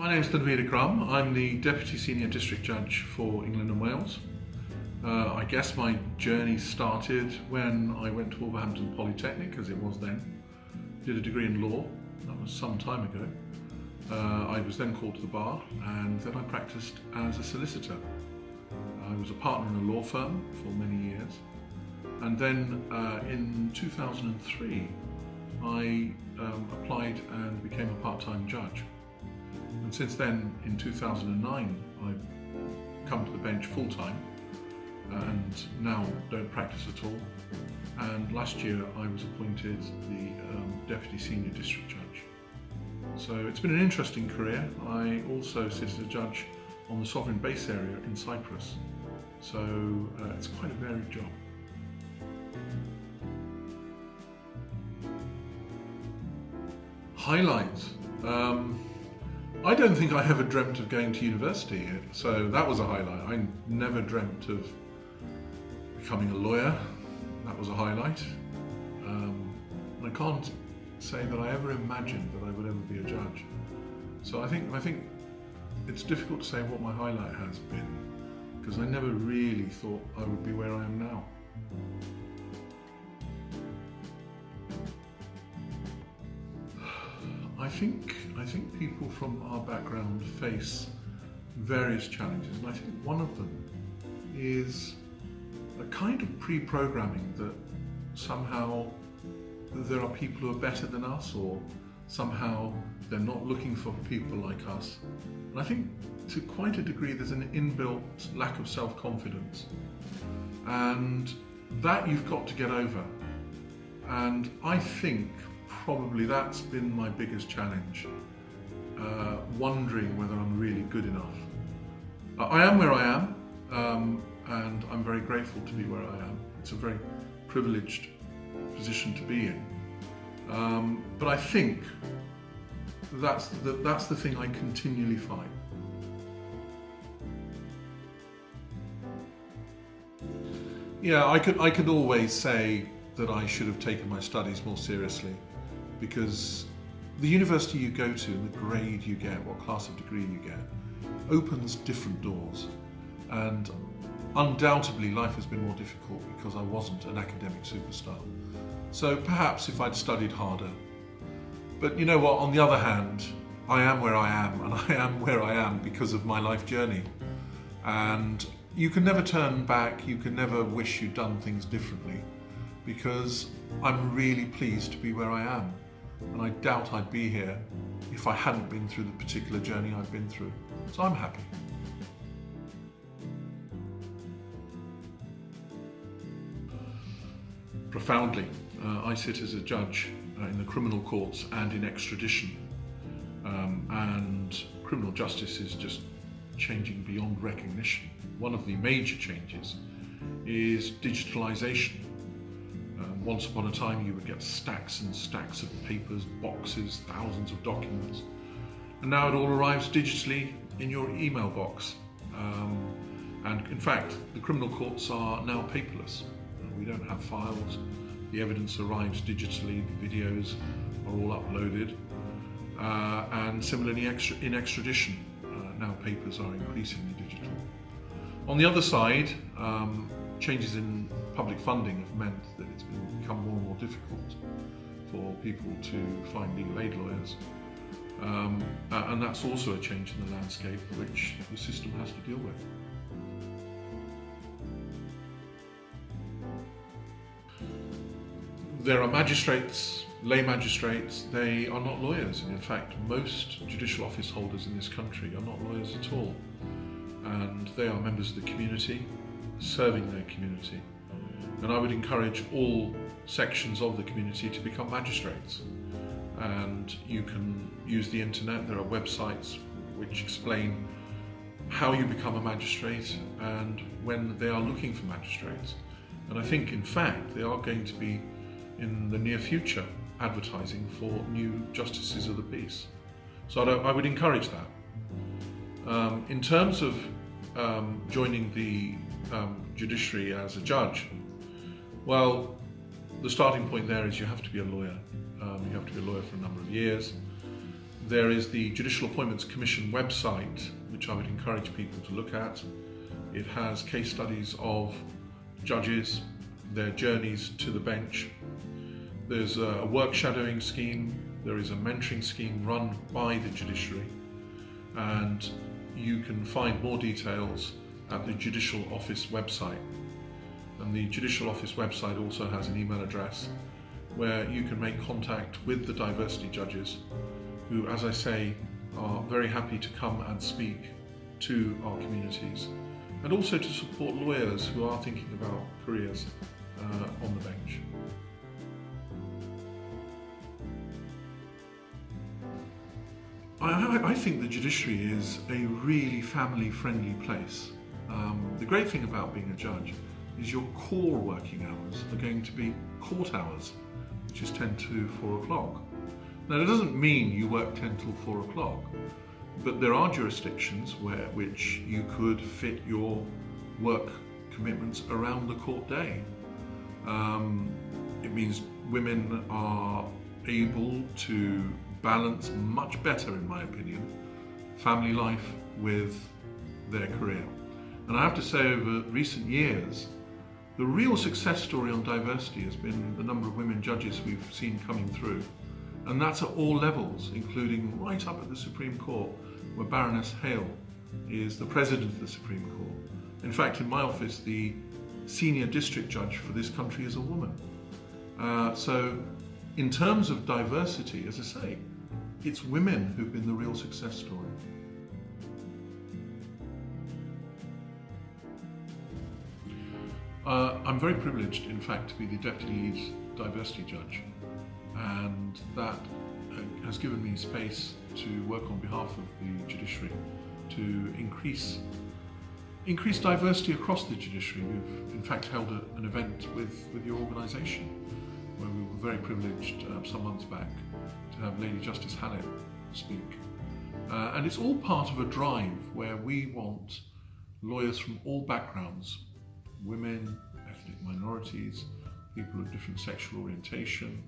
My name is Tanveer Ikram. I'm the Deputy Senior District Judge for England and Wales. I guess my journey started when I went to Wolverhampton Polytechnic, as it was then. Did a degree in law. That was some time ago. I was then called to the bar, and then I practiced as a solicitor. I was a partner in a law firm for many years. And then in 2003, I applied and became a part-time judge. And since then, in 2009, I've come to the bench full-time and now don't practice at all. And last year, I was appointed the Deputy Senior District Judge. So it's been an interesting career. I also sit as a judge on the Sovereign Base area in Cyprus. So it's quite a varied job. Highlights. I don't think I ever dreamt of going to university, so that was a highlight. I never dreamt of becoming a lawyer. That was a highlight. And I can't say that I ever imagined that I would ever be a judge. So I think it's difficult to say what my highlight has been, because I never really thought I would be where I am now. I think people from our background face various challenges, and I think one of them is a kind of pre-programming that somehow there are people who are better than us, or somehow they're not looking for people like us. And I think to quite a degree there's an inbuilt lack of self-confidence, and that you've got to get over. And I think probably that's been my biggest challenge, wondering whether I'm really good enough. I am where I am, and I'm very grateful to be where I am. It's a very privileged position to be in. But I think that's the thing I continually find. Yeah, I could always say that I should have taken my studies more seriously, because the university you go to and the grade you get, what class of degree you get, opens different doors. And undoubtedly life has been more difficult because I wasn't an academic superstar. So perhaps if I'd studied harder. But you know what, on the other hand, I am where I am, and I am where I am because of my life journey. And you can never turn back, you can never wish you'd done things differently, because I'm really pleased to be where I am. And I doubt I'd be here if I hadn't been through the particular journey I've been through. So I'm happy. Profoundly. I sit as a judge in the criminal courts and in extradition. And criminal justice is just changing beyond recognition. One of the major changes is digitalization. Once upon a time you would get stacks and stacks of papers, boxes, thousands of documents. And now it all arrives digitally in your email box. And in fact, the criminal courts are now paperless. We don't have files. The evidence arrives digitally, the videos are all uploaded. And similarly in extradition, now papers are increasingly digital. On the other side, changes in public funding have meant that it's become more and more difficult for people to find legal aid lawyers. And that's also a change in the landscape which the system has to deal with. There are magistrates, lay magistrates, they are not lawyers, and in fact most judicial office holders in this country are not lawyers at all. And they are members of the community, serving their community. And I would encourage all sections of the community to become magistrates. And you can use the internet. There are websites which explain how you become a magistrate and when they are looking for magistrates. And I think, in fact, they are going to be, in the near future, advertising for new justices of the peace. So I would encourage that. In terms of joining the judiciary as a judge, well, the starting point there is you have to be a lawyer. You have to be a lawyer for a number of years. There is the Judicial Appointments Commission website, which I would encourage people to look at. It has case studies of judges, their journeys to the bench. There's a work shadowing scheme, there is a mentoring scheme run by the judiciary, and you can find more details at the Judicial Office website. And the Judicial Office website also has an email address where you can make contact with the diversity judges who, as I say, are very happy to come and speak to our communities, and also to support lawyers who are thinking about careers on the bench. I think the judiciary is a really family-friendly place. The great thing about being a judge is your core working hours are going to be court hours, which is 10 to 4 o'clock. Now, that doesn't mean you work 10 till 4 o'clock, but there are jurisdictions which you could fit your work commitments around the court day. It means women are able to balance much better, in my opinion, family life with their career. And I have to say, over recent years, the real success story on diversity has been the number of women judges we've seen coming through. And that's at all levels, including right up at the Supreme Court, where Baroness Hale is the President of the Supreme Court. In fact, in my office, the senior district judge for this country is a woman. So in terms of diversity, as I say, it's women who've been the real success story. I'm very privileged, in fact, to be the Deputy Lead Diversity Judge, and that has given me space to work on behalf of the judiciary to increase diversity across the judiciary. We've in fact held an event with your organisation where we were very privileged some months back to have Lady Justice Hallett speak. And it's all part of a drive where we want lawyers from all backgrounds, women, ethnic minorities, people of different sexual orientation.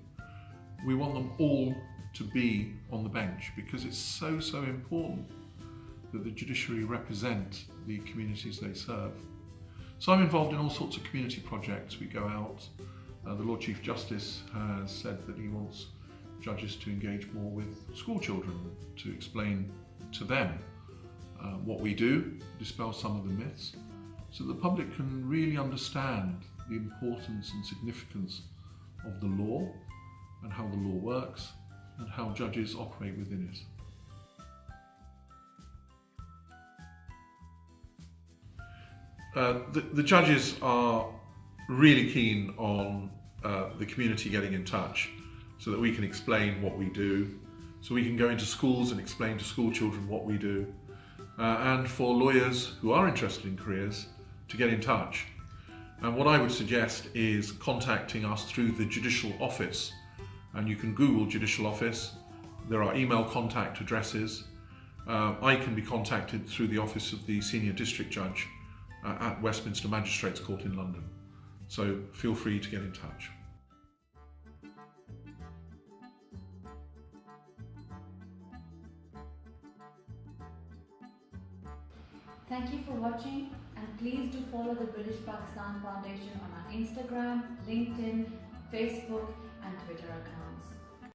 We want them all to be on the bench because it's so important that the judiciary represent the communities they serve. So I'm involved in all sorts of community projects. We go out. The Lord Chief Justice has said that he wants judges to engage more with school children, to explain to them what we do, dispel some of the myths, so the public can really understand the importance and significance of the law and how the law works and how judges operate within it. The judges are really keen on the community getting in touch so that we can explain what we do, so we can go into schools and explain to school children what we do, and for lawyers who are interested in careers to get in touch. And what I would suggest is contacting us through the Judicial Office, and you can Google Judicial Office. There are email contact addresses. I can be contacted through the office of the Senior District Judge at Westminster Magistrates Court in London. So feel free to get in touch. Thank you for watching, and please do follow the British Pakistan Foundation on our Instagram, LinkedIn, Facebook and Twitter accounts.